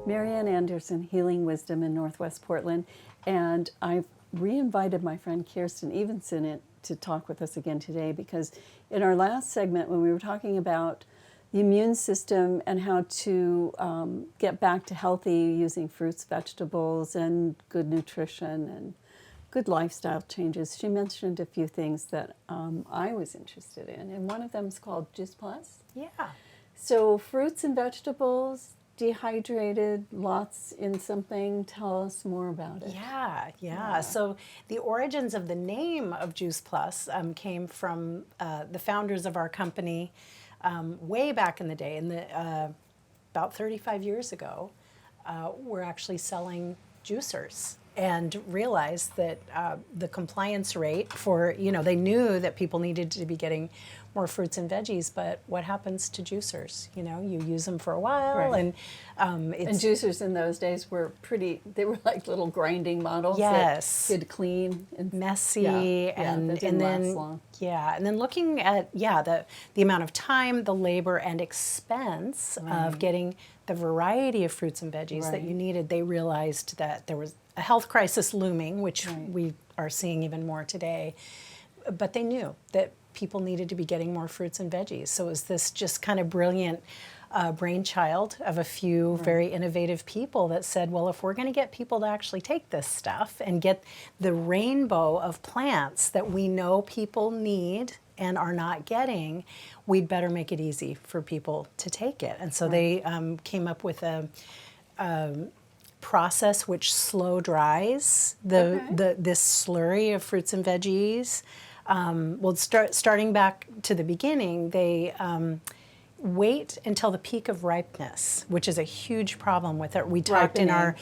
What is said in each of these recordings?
Marianne Anderson, Healing Wisdom in Northwest Portland, and I've re-invited my friend Kirsten Evenson to talk with us again today because in our last segment when we were talking about the immune system and how to get back to healthy using fruits, vegetables, and good nutrition and good lifestyle changes, she mentioned a few things that I was interested in, and one of them is called Juice Plus. Yeah. So fruits and vegetables, dehydrated, lots in something. Tell us more about it. Yeah. So the origins of the name of Juice Plus came from the founders of our company way back in the day, about 35 years ago. We're actually selling juicers and realized that the compliance rate for, they knew that people needed to be getting more fruits and veggies, but what happens to juicers? You use them for a while, Right. and And juicers in those days were they were like little grinding models Yes. that could clean and messy, that didn't last then long. and then looking at the amount of time, the labor and expense of getting the variety of fruits and veggies that you needed, they realized that there was a health crisis looming, which we are seeing even more today. But they knew that people needed to be getting more fruits and veggies. So it was this just kind of brilliant brainchild of a few very innovative people that said, well, if we're going to get people to actually take this stuff and get the rainbow of plants that we know people need and are not getting, we'd better make it easy for people to take it. And so they came up with a process which slow dries this slurry of fruits and veggies. Starting back to the beginning, they wait until the peak of ripeness, which is a huge problem with it. We talked in our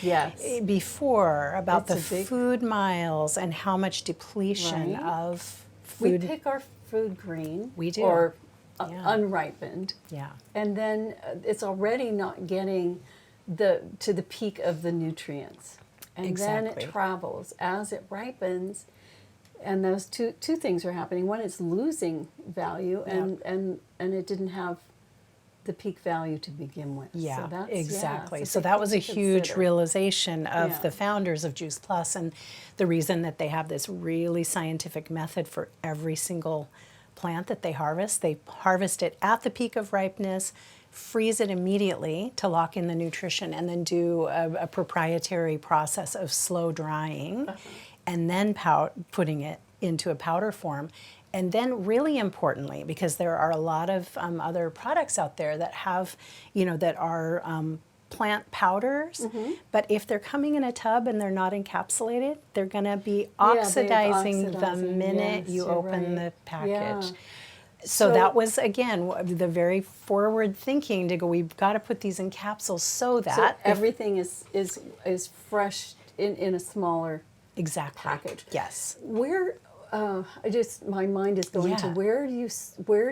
before about the food miles and how much depletion of food. We pick our food green. We do. Or unripened. Yeah. And then it's already not getting to the peak of the nutrients. And then it travels as it ripens. And those two things are happening. One, it's losing value, and it didn't have the peak value to begin with. Yeah, so that's, exactly. it's So that was a huge consider. realization of the founders of Juice Plus, and the reason that they have this really scientific method for every single plant that they harvest. They harvest it at the peak of ripeness, freeze it immediately to lock in the nutrition, and then do a proprietary process of slow drying, and then putting it into a powder form. And then really importantly, because there are a lot of other products out there that have, that are plant powders, but if they're coming in a tub and they're not encapsulated, they're going to be oxidizing the minute you open the package. Yeah. So that was, again, the very forward thinking to go, we've got to put these in capsules so that everything is fresh in a smaller package. Yes. Where my mind is going to where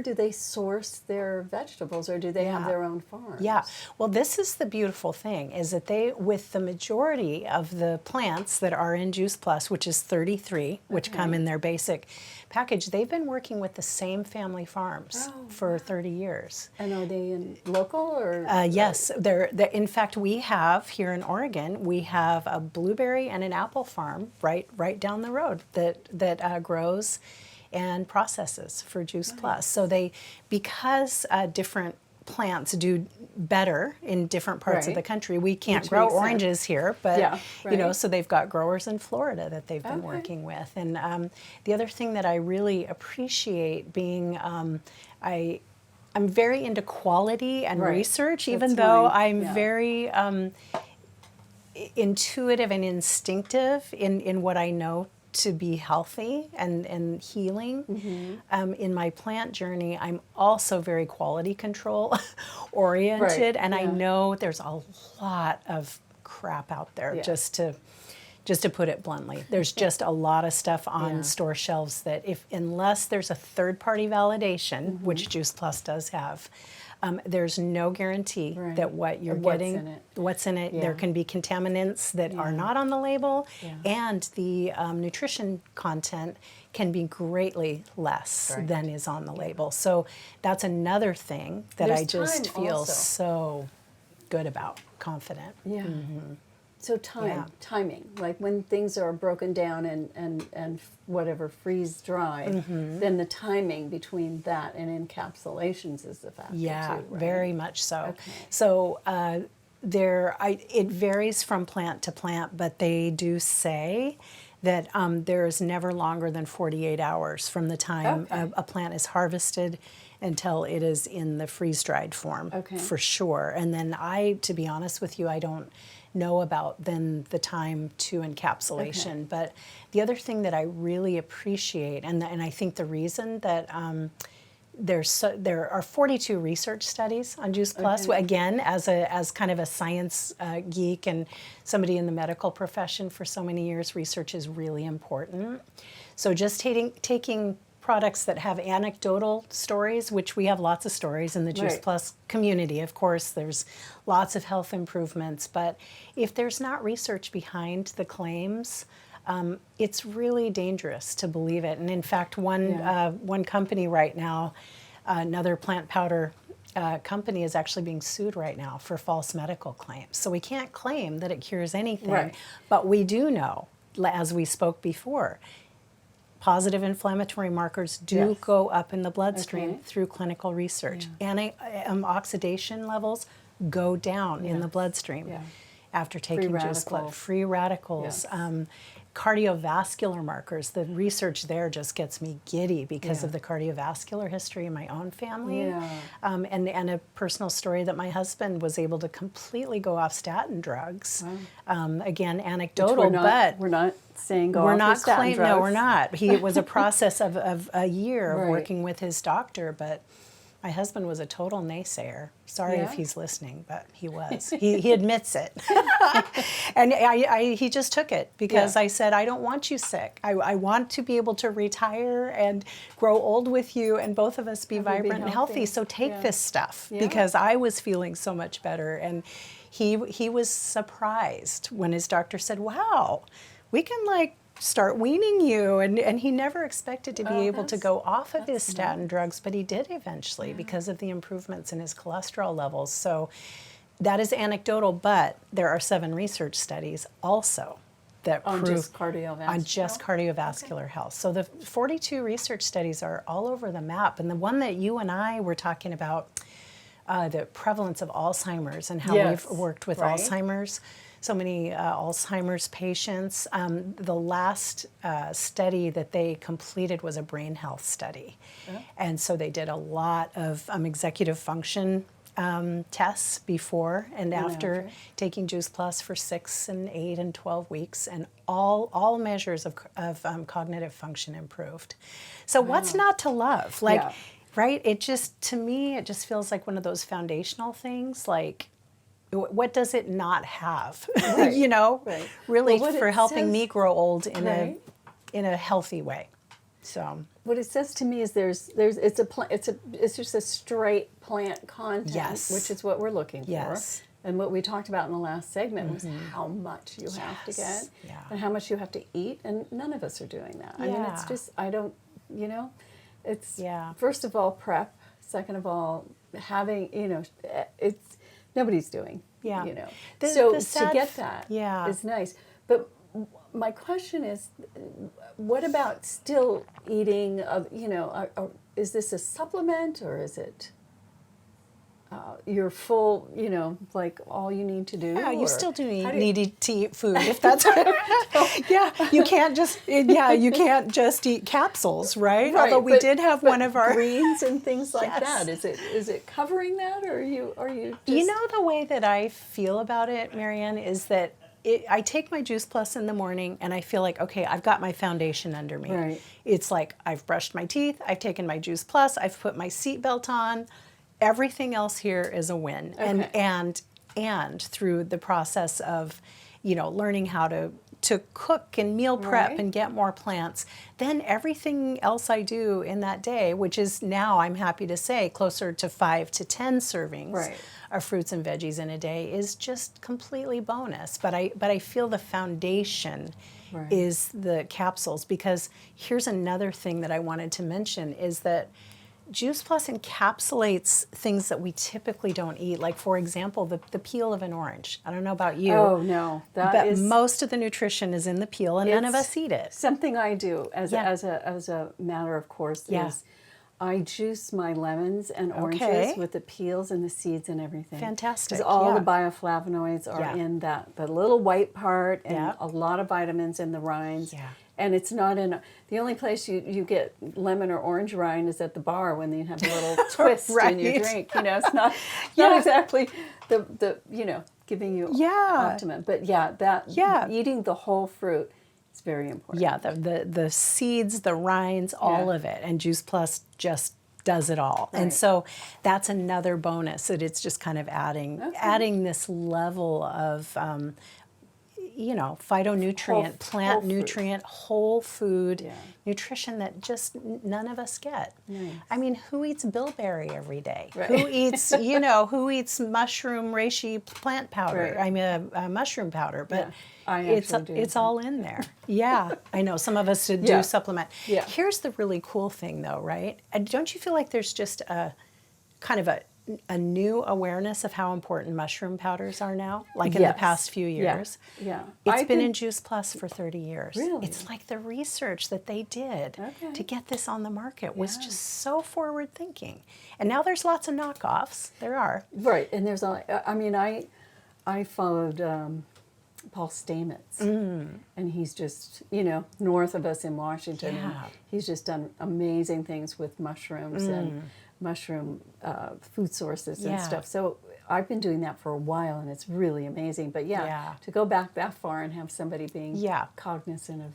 do they source their vegetables, or do they have their own farms? Yeah. Well, this is the beautiful thing, is that with the majority of the plants that are in Juice Plus, which is 33, which come in their basic package, they've been working with the same family farms for 30 years. And are they local or? Yes. In fact, we have here in Oregon, we have a blueberry and an apple farm right down the road that grows and processes for Juice Plus. So because different plants do better in different parts of the country. We can't grow oranges here, but so they've got growers in Florida that they've been working with. And the other thing that I really appreciate being, I'm very into quality and research, even though I'm very intuitive and instinctive in what I know to be healthy and healing. In my plant journey, I'm also very quality control oriented, and I know there's a lot of crap out there, just to put it bluntly. There's just a lot of stuff on store shelves that unless there's a third-party validation, which Juice Plus does have, there's no guarantee that what you're getting, what's in it. There can be contaminants that are not on the label, and the nutrition content can be greatly less than is on the label. So that's another thing that I just feel so good about, confident. Yeah. So timing, like when things are broken down and whatever freeze dried, then the timing between that and encapsulations is the factor Yeah, too, right? very much so. Okay. So it varies from plant to plant, but they do say that there's never longer than 48 hours from the time Okay. a plant is harvested until it is in the freeze-dried form, Okay. for sure. And then to be honest with you, I don't know about then the time to encapsulation. Okay. But the other thing that I really appreciate, and I think the reason that there are 42 research studies on Juice Plus. Okay. Again, as kind of a science geek and somebody in the medical profession for so many years, research is really important. So just taking products that have anecdotal stories, which we have lots of stories in the Juice Right. Plus community. Of course, there's lots of health improvements, but if there's not research behind the claims, it's really dangerous to believe it. And in fact, one company right now, another plant powder company, is actually being sued right now for false medical claims. So we can't claim that it cures anything, Right. but we do know, as we spoke before, positive inflammatory markers do Yes. go up in the bloodstream Okay. through clinical research. Oxidation levels go down in the Yes. bloodstream Yeah. after taking Juice Plus. radicals. Free radicals. Yes. Cardiovascular markers, the research there just gets me giddy because Yeah. of the cardiovascular history in my own family. Yeah. And a personal story that my husband was able to completely go off statin drugs. Again, Which anecdotal, but we're not saying go we're off your not statin claiming. drugs. No, we're not. It was a process of a year of Right. working with his doctor, but my husband was a total naysayer. Sorry if Yeah? he's listening, but he was. He admits it. And he just took it because Yeah. I said, I don't want you sick. I want to be able to retire and grow old with you and both of us be Have you be vibrant and healthy. healthy. So take Yeah. this stuff Yeah. because I was feeling so much better. And he was surprised when his doctor said, wow, we can like start weaning you. And he never expected to be able to go off of his statin drugs, but he did eventually because of the improvements in his cholesterol levels. So that is anecdotal, but there are 7 research studies also that On prove just cardiovascular? on just cardiovascular health. So the 42 research studies are all over the map. And the one that you and I were talking about, the prevalence of Alzheimer's and how Yes, we've worked with right. Alzheimer's, so many Alzheimer's patients. The last study that they completed was a brain health study. And so they did a lot of executive function tests before and after taking Juice Plus for 6 and 8 and 12 weeks, and all measures of cognitive function improved. So what's not to love? Like, Yeah. right? It just, to me, it just feels like one of those foundational things. Like, what does it not have? Right. You know, Right. really Well, what for it helping says- me grow old in Right. a healthy way. So What it says to me is it's just a straight plant content, Yes. which is what we're looking Yes. for. And what we talked about in the last segment was how much you have to Yes. get Yeah. and how much you have to eat, and none of us are doing that. I mean, it's Yeah. just it's Yeah. first of all prep, second of all having it's nobody's doing Yeah. so The to sad get f- that yeah. is nice, but my question is, what about still eating? Is this a supplement or is it your full? Like all you need to do? yeah, you or still do how need to eat food if that's yeah. You can't just eat capsules, right? Right, Although we but- did have but one of our greens and things like Yes. that. Is it covering that, or are you? Just, You know, the way that I feel about it, Marianne, is that I take my Juice Plus in the morning and I feel like, okay, I've got my foundation under me. Right. It's like I've brushed my teeth, I've taken my Juice Plus, I've put my seatbelt on. Everything else here is a win. Okay. And through the process of, learning how to cook and meal prep Right. and get more plants, then everything else I do in that day, which is now, I'm happy to say, closer to 5 to 10 servings Right. of fruits and veggies in a day, is just completely bonus. But I feel the foundation Right. is the capsules, because here's another thing that I wanted to mention is that Juice Plus encapsulates things that we typically don't eat. Like, for example, the peel of an orange. I don't know about you. Oh no, that but is most of the nutrition is in the peel, and none of it's us eat it. Something I do Yeah. as a matter of course Yeah. is I juice my lemons and oranges Okay. with the peels and the seeds and everything. Fantastic, Because all yeah. the bioflavonoids are Yeah. in the little white part, and Yeah. a lot of vitamins in the rinds. Yeah. And it's not in the only place you get lemon or orange rind is at the bar when you have a little twist in your Right. drink. It's not Yeah. exactly the giving you Yeah. optimum. But that Yeah. eating the whole fruit is very important. Yeah, the seeds, the rinds, all Yeah. of it. And Juice Plus just does it all. And Right. so that's another bonus that it's just kind of adding this level of phytonutrient, plant whole fruit. nutrient, whole food Yeah. nutrition that just none of us get. Nice. I mean, who eats bilberry every day? Right. Who eats mushroom reishi plant powder? Right. I mean, a mushroom powder, but Yeah, I it's actually do. it's all in there. Yeah, I know some of us do Yeah. supplement. Yeah. Here's the really cool thing, though, right? And don't you feel like there's just a kind of a new awareness of how important mushroom powders are now, like in the Yes. past few Yeah. years? Yeah. It's I've been in Juice Plus for 30 years. Really? It's like the research that they did Okay. to get this on the market was Yeah. just so forward thinking. And now there's lots of knockoffs. There are. Right, and there's I followed Paul Stamets, and he's just north of us in Washington. And Yeah. he's just done amazing things with mushrooms and mushroom food sources and Yeah. stuff. So I've been doing that for a while, and it's really amazing. But Yeah. to go back that far and have somebody being Yeah. cognizant of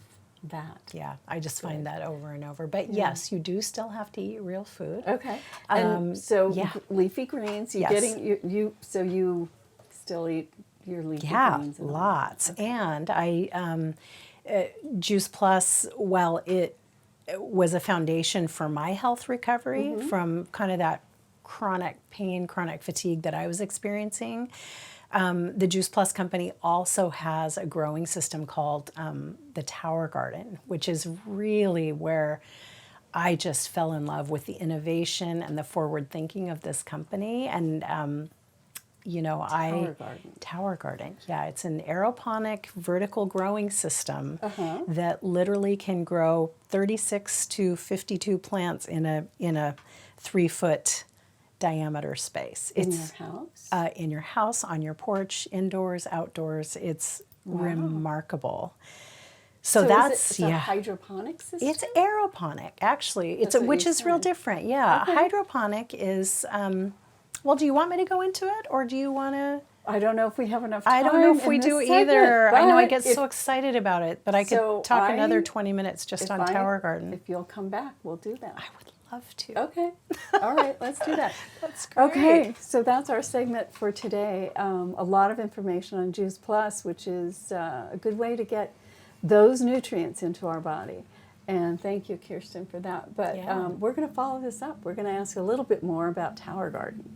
that. Yeah, I just find that over and over. But yes, you do still have to eat real food. Okay, and yeah. leafy greens. You Yes. getting you so you still eat your leafy Yeah, greens? And all that. lots. And Juice Plus, while it was a foundation for my health recovery from kind of that chronic pain, chronic fatigue that I was experiencing, the Juice Plus company also has a growing system called the Tower Garden, which is really where I just fell in love with the innovation and the forward thinking of this company. And Tower Garden. Tower Garden, yeah, it's an aeroponic vertical growing system Uh-huh. that literally can grow 36 to 52 plants in a 3-foot diameter space. In your house? In your house, on your porch, indoors, outdoors. It's remarkable. So that's it's a hydroponic system? it's aeroponic, actually. That's what Which you is real said. different. Yeah, Okay. hydroponic is. Well, do you want me to go into it, or do you want to? I don't know if we have enough time. I don't know if in we this do segment, either. I know I but get so excited about it, but I could So talk I- another 20 minutes just if on I- Tower Garden. If you'll come back, we'll do that. I would love to. Okay. All right, let's do that. That's great. Okay, so that's our segment for today. A lot of information on Juice Plus, which is a good way to get those nutrients into our body. And thank you, Kirsten, for that. But Yeah. we're going to follow this up. We're going to ask a little bit more about Tower Garden.